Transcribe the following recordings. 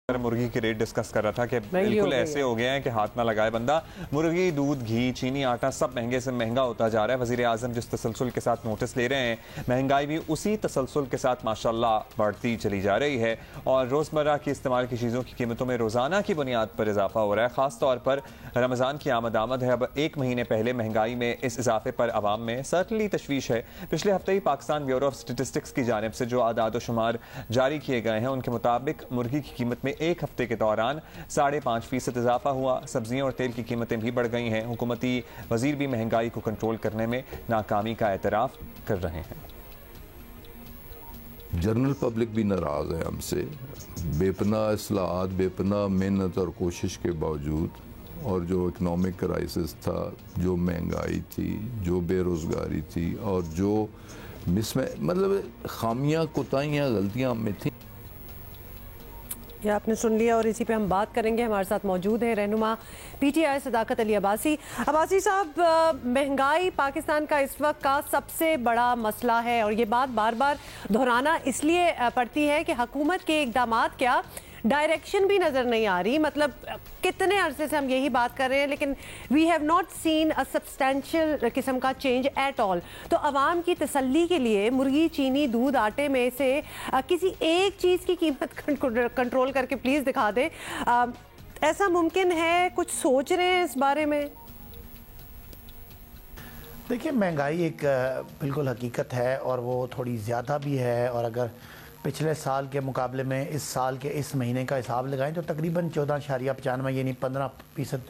मुर्गी की rate discuss कर रहा था कि बिल्कुल ऐसे हो गए हैं कि हाथ ना लगाए बंदा। मुर्गी, दूध, घी, चीनी, आटा सब महंगे से महंगा होता जा रहा है। वज़ीर आज़म जिस तसलसल के साथ नोटिस ले रहे हैं, महंगाई भी उसी तसलसल के साथ माशाल्लाह बढ़ती चली जा रही है और रोज़मर्रा की इस्तेमाल की चीज़ों की कीमतों में रोज़ाना की बुनियाद पर इजाफा हो रहा है। ख़ास तौर पर रमज़ान की आमद है। अब एक महीने पहले महंगाई में इस इजाफे पर आवाम में सर्टनली तशवीश है। पिछले हफ्ते ही पाकिस्तान ब्यूरो ऑफ स्टेटिस्टिक्स की जानिब से जो आदाद शुमार जारी किए गए हैं, उनके मुताबिक मुर्गी की कीमत में एक हफ्ते के दौरान 5.5% इजाफा हुआ। सब्जियों और तेल की कीमतें भी बढ़ गई हैं। हुकूमती वजीर भी महंगाई को कंट्रोल करने में नाकामी का एतराफ़ कर रहे हैं। जनरल पब्लिक भी नाराज़ है हमसे। बेपनाह इस्लाहात, बेपनाह मेहनत और कोशिश के बावजूद और जो इकनॉमिक क्राइसिस था, जो महंगाई थी, जो बेरोज़गारी थी और जो मतलब खामियां, कोताहियाँ, गलतियाँ में थी। ये आपने सुन लिया और इसी पे हम बात करेंगे। हमारे साथ मौजूद हैं रहनुमा पीटीआई सदाकत अली अब्बासी। अब्बासी साहब, महंगाई पाकिस्तान का इस वक्त का सबसे बड़ा मसला है और ये बात बार बार दोहराना इसलिए पड़ती है कि हुकूमत के इक़दामात क्या डायरेक्शन भी नज़र नहीं आ रही। मतलब कितने अरसे से हम यही बात कर रहे हैं, लेकिन we have not seen a substantial किस्म का चेंज एट ऑल। तो आवाम की तसल्ली के लिए मुर्गी, चीनी, दूध, आटे में से किसी एक चीज़ की कीमत कंट्रोल करके प्लीज़ दिखा दें। ऐसा मुमकिन है? कुछ सोच रहे हैं इस बारे में? देखिए, महंगाई एक बिल्कुल हकीकत है और वो थोड़ी ज़्यादा भी है। और अगर पिछले साल के मुकाबले में इस साल के इस महीने का हिसाब लगाएं तो तकरीबन 14.95 यानी 15%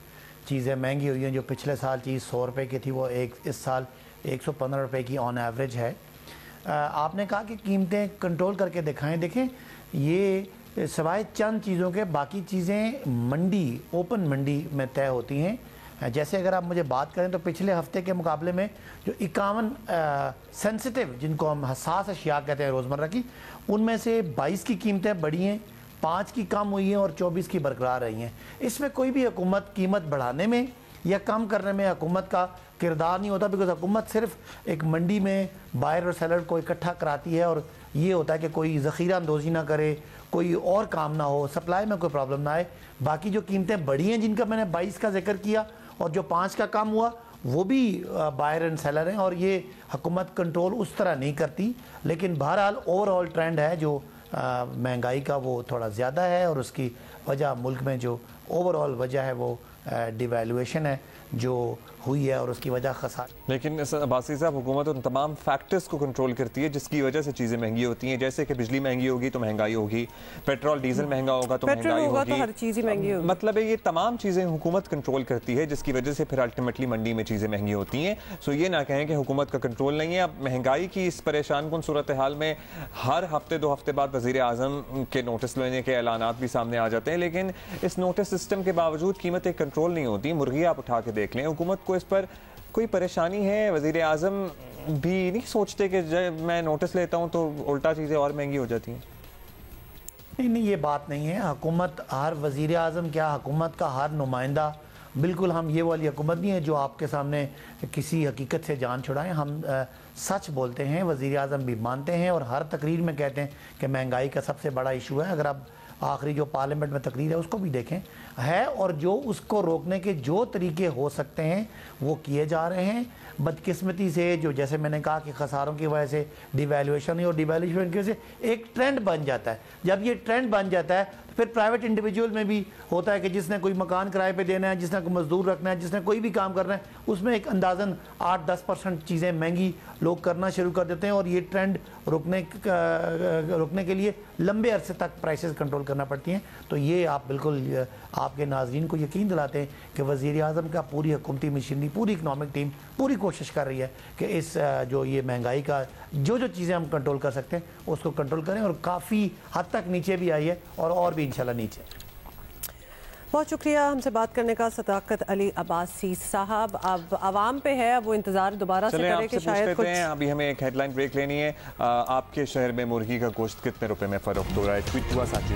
चीज़ें महंगी हुई हैं। जो पिछले साल चीज़ 100 रुपये की थी वो इस साल 115 रुपये की ऑन एवरेज है। आपने कहा कि कीमतें कंट्रोल करके दिखाएं। देखें, ये सिवाय चंद चीज़ों के बाकी चीज़ें मंडी, ओपन मंडी में तय होती हैं। जैसे अगर आप मुझे बात करें तो पिछले हफ्ते के मुकाबले में जो 51 सेंसिटिव, जिनको हम हसास अशिया कहते हैं रोज़मर्रा की, उनमें से 22 की कीमतें बढ़ी हैं, 5 की कम हुई हैं और 24 की बरकरार रही हैं। इसमें कोई भी हुकूमत कीमत बढ़ाने में या कम करने में हुकूमत का किरदार नहीं होता, बिकॉज हुकूमत सिर्फ एक मंडी में बायर और सेलर को इकट्ठा कराती है और ये होता है कि कोई ज़ख़ीरा अंदोज़ी ना करे, कोई और काम ना हो, सप्लाई में कोई प्रॉब्लम ना आए। बाकी जो कीमतें बढ़ी हैं, जिनका मैंने 22 का जिक्र किया और जो 5 का कम हुआ, वो भी बायर एंड सेलर हैं और ये हुकूमत कंट्रोल उस तरह नहीं करती। लेकिन बहरहाल ओवरऑल ट्रेंड है जो महंगाई का, वो थोड़ा ज़्यादा है और उसकी वजह मुल्क में जो ओवरऑल वजह है वो डिवैल्यूएशन है जो हुई है और उसकी वजह खसार। लेकिन अब्बासी साहब, हुकूमत उन तमाम फैक्टर्स को कंट्रोल करती है जिसकी वजह से चीज़ें महंगी होती हैं। जैसे कि बिजली महंगी होगी तो महंगाई होगी, पेट्रोल डीजल महंगा होगा तो महंगाई होगी, तो हर चीज़ ही महंगी होगी। मतलब है ये तमाम चीज़ें हुकूमत कंट्रोल करती है जिसकी वजह से फिर अल्टीमेटली मंडी में चीज़ें महंगी होती हैं। सो ये ना कहें कि हुकूमत का कंट्रोल नहीं है। अब महंगाई की इस परेशान कुन सूरत हाल में हर हफ्ते 2 हफ्ते बाद वज़ीर आज़म के नोटिस लेने के ऐलानात भी सामने आ जाते हैं, लेकिन इस नोटिस सिस्टम के बावजूद कीमतें कंट्रोल नहीं होती। मुर्गी आप उठा के देख लें, हुकूमत को इस पर कोई परेशानी है? वज़ीर आज़म भी नहीं सोचते कि जब मैं नोटिस लेता हूँ तो उल्टा चीज़ें और महंगी हो जाती हैं? नहीं, ये बात नहीं है। हुकूमत, हर वज़ीर आज़म क्या, हुकूमत का हर नुमाइंदा, बिल्कुल हम ये वाली हुकूमत नहीं है जो आपके सामने किसी हकीकत से जान छुड़ाएं। हम सच बोलते हैं, वज़ीर आज़म भी मानते हैं और हर तकरीर में कहते हैं कि महंगाई का सबसे बड़ा इशू है। अगर आप आखिरी जो पार्लियामेंट में तकरीर है उसको भी देखें है, और जो उसको रोकने के जो तरीके हो सकते हैं वो किए जा रहे हैं। बदकिस्मती से जो, जैसे मैंने कहा कि खसारों की वजह से डिवैल्यूएशन और डिवैल्यूएशन की वजह से एक ट्रेंड बन जाता है। जब ये ट्रेंड बन जाता है फिर प्राइवेट इंडिविजुअल में भी होता है कि जिसने कोई मकान किराए पे देना है, जिसने कोई मजदूर रखना है, जिसने कोई भी काम करना है, उसमें एक अंदाज़न 8-10% चीज़ें महंगी लोग करना शुरू कर देते हैं और ये ट्रेंड रुकने के लिए लंबे अरसे तक प्राइसेस कंट्रोल करना पड़ती हैं। तो ये आप बिल्कुल आपके नाज़रीन को यकीन दिलाते हैं कि वज़ीर आज़म का पूरी हुकूमती मशीनरी, पूरी इकनॉमिक टीम पूरी कोशिश कर रही है कि इस जो ये महंगाई का जो चीज़ें हम कंट्रोल कर सकते हैं उसको कंट्रोल करें, और काफ़ी हद तक नीचे भी आई है और भी इंशाल्लाह नीचे। बहुत शुक्रिया हमसे बात करने का सदाकत अली अब्बासी साहब। अब आवाम पे है, अब वो इंतजार दोबारा से करें कि शायद कुछ। अभी हमें एक हेडलाइन ब्रेक लेनी है। आपके शहर में मुर्गी का गोश्त कितने रुपए में फरोख्त हो रहा है? ट्वीट हुआ साथी